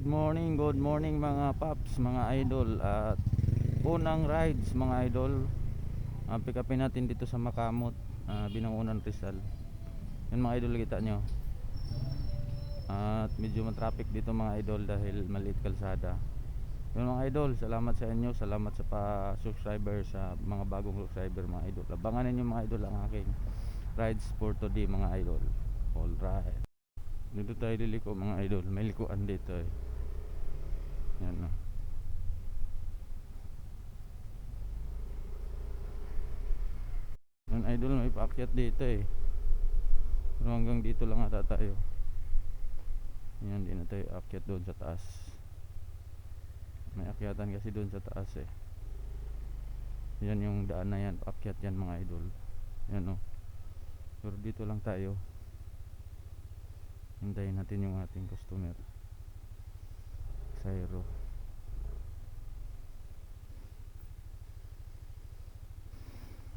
good morning mga paps, mga idol. At unang rides mga idol, pick upin natin dito sa Makamot, Binangonan, Rizal. Yan mga idol, kita nyo. At medyo matraffic dito mga idol dahil maliit kalsada. Yun mga idol, salamat sa inyo, salamat sa pa-subscriber, sa mga bagong subscriber mga idol. Abangan ninyo mga idol ang aking rides for today mga idol. Alright, dito tayo liliko mga idol, may likuan dito eh. Yan o. Yan idol, may paakyat dito eh. Pero hanggang dito lang ata tayo. Yan, di na tayo akyat doon sa taas. May akyatan kasi doon sa taas eh. Yan yung daan na yan, paakyat yan mga idol. Yan o. Pero dito lang tayo. Hintayin natin yung ating customer Cairo.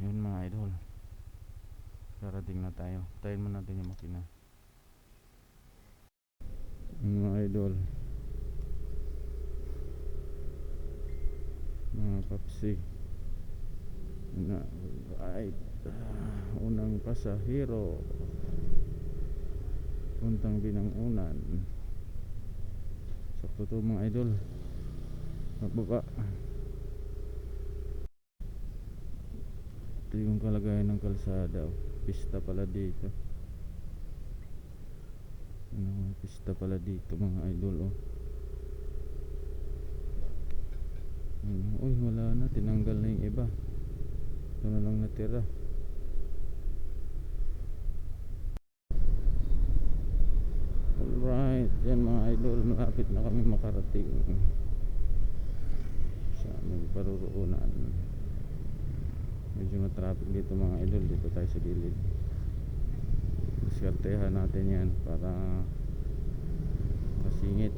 Yun mga idol, darating na tayo. Tayin mo natin yung makina mga idol, mga papsi na right. Unang pasahero puntang Binangonan. Sakto to mga idol, mababa. Ito yung kalagayan ng kalsada. Pista pala dito. Pista pala dito mga idol. Uy, wala na, tinanggal na yung iba. Ito na lang natira. Alright, yan mga idol, malapit na kami makarating sa aming paruroonan. Medyo na-traffic dito mga idol. Dito tayo sa gilid. Diskartehan natin yan para kasingit.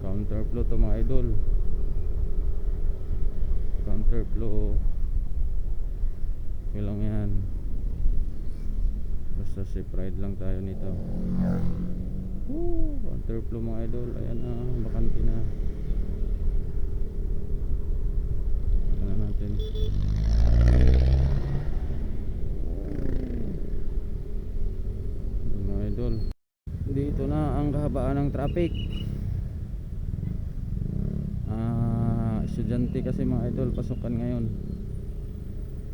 Counterflow to mga idol. Counterflow, okay lang yan. Basta safe ride lang tayo nito. Counterflow mga idol. Ayan na, bakante na. Natin mga idol, dito na ang kahabaan ng traffic. Estudyante kasi mga idol, pasukan ngayon.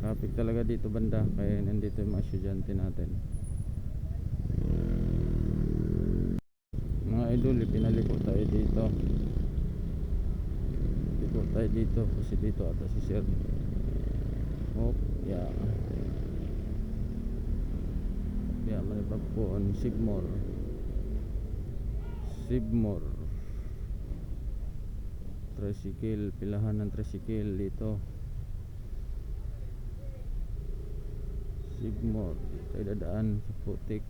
Traffic talaga dito banda, kaya nandito yung mga estudyante natin mga idol. Pinaliko tayo dito. Tayo dito kasi dito ata si sir. Yeah. Yeah, malipag po ang Sigmore. Tricycle, pilahan ng tricycle dito. Sigmore, dito tayo dadaan sa putik.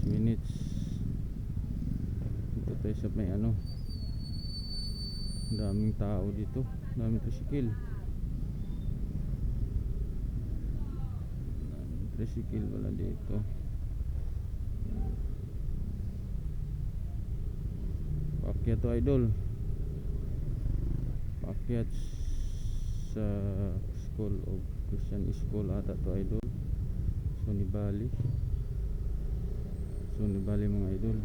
Minutes dito tayo sa may daming tao dito, daming tricycle. Tricycle wala dito. Paakyat to idol, paakyat sa School of Christian School ata to idol. Sunibali mga idol.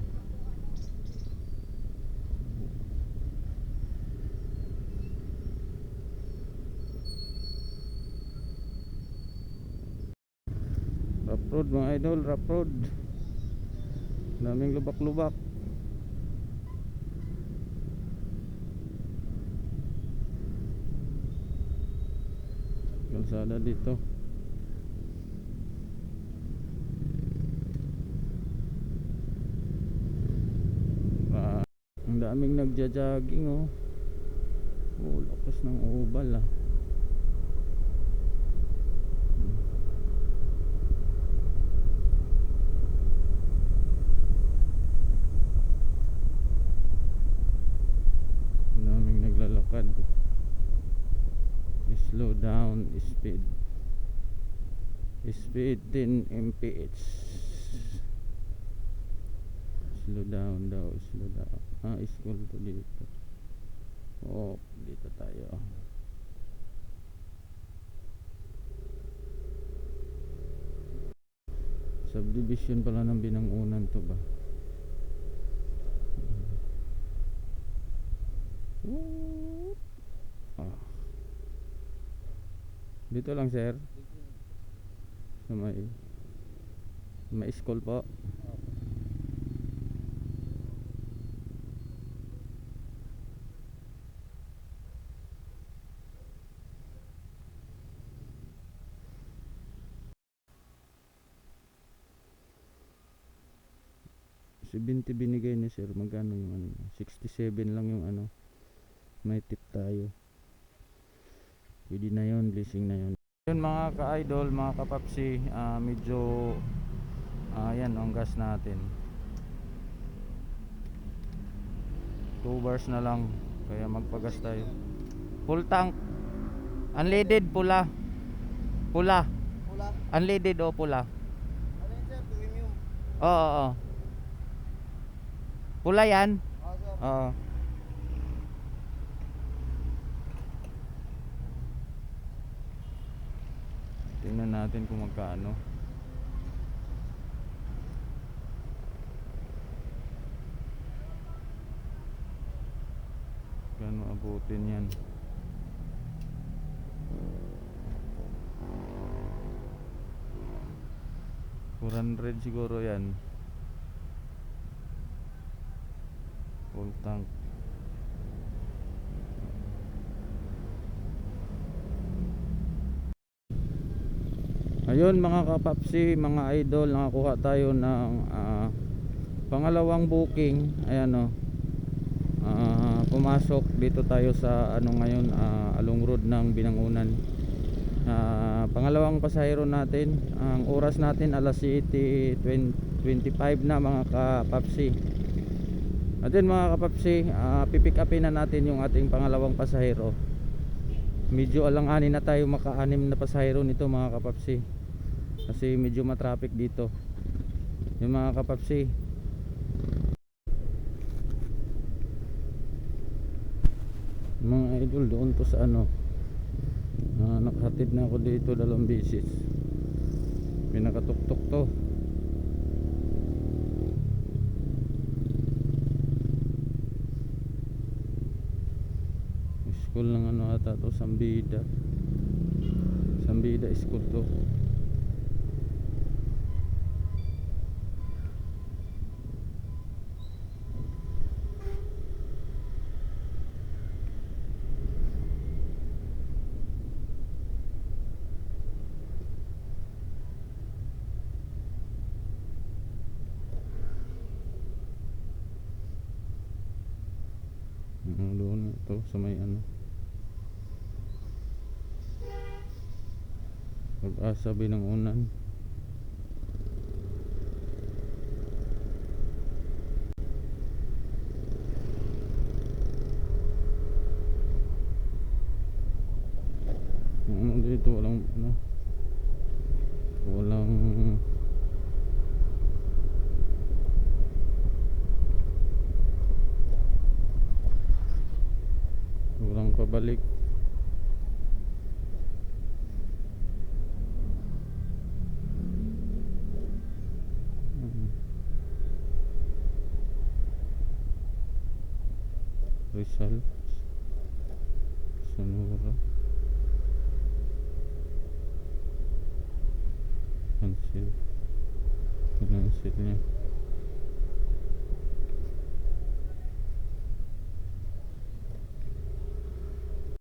Rough road mga idol, rough road. Daming lubak-lubak. Kalsada dito. Ang daming nagja-jogging lakas ng ubal Ang daming naglalakad. Slow down speed. Speed 10 mph. Slow down daw, slow down. School to dito. Dito tayo. Subdivision pala ng Binangunan to ba? Dito lang sir. Sa may school po. Si 20 binigay ni sir. Magkano yung ano? 67 lang yung ano. May tip tayo. Pwede na yun, blessing na yun. Yun mga ka-idol, mga kapapsi, medyo yan ang gas natin. 2 bars na lang. Kaya magpagas tayo. Full tank. Unleaded pula. Pula. Pula? Unleaded o pula? Ano yun sir? Premium? Oo. Pula yan? Oo sir. Oo. Tingnan natin kung magkano. Gano abutin yan. $400 siguro yan. Full tank. Ayun mga kapapsi, mga idol, nakakuha tayo ng pangalawang booking. Ayan o. Pumasok dito tayo sa ano ngayon, Along Road ng Binangunan. Pangalawang pasahero natin. Ang oras natin alas 7:25 na mga kapapsi. At yun mga kapapsi, pipick upin na natin yung ating pangalawang pasahero. Medyo alang-anin na tayo maka-anim na pasahero nito mga kapapsi, kasi medyo matraffic dito yung mga kapapsi. Mga idol, doon to sa ano, nakahatid na ako dito 2 beses. Pinakatuktok to. School ng ano ata to, Sambida school to. Doon ito sa may ano, Pag-asa Binangunan. Dito walang ano, walang pabalik. Rizal, Sonora, cancel niya.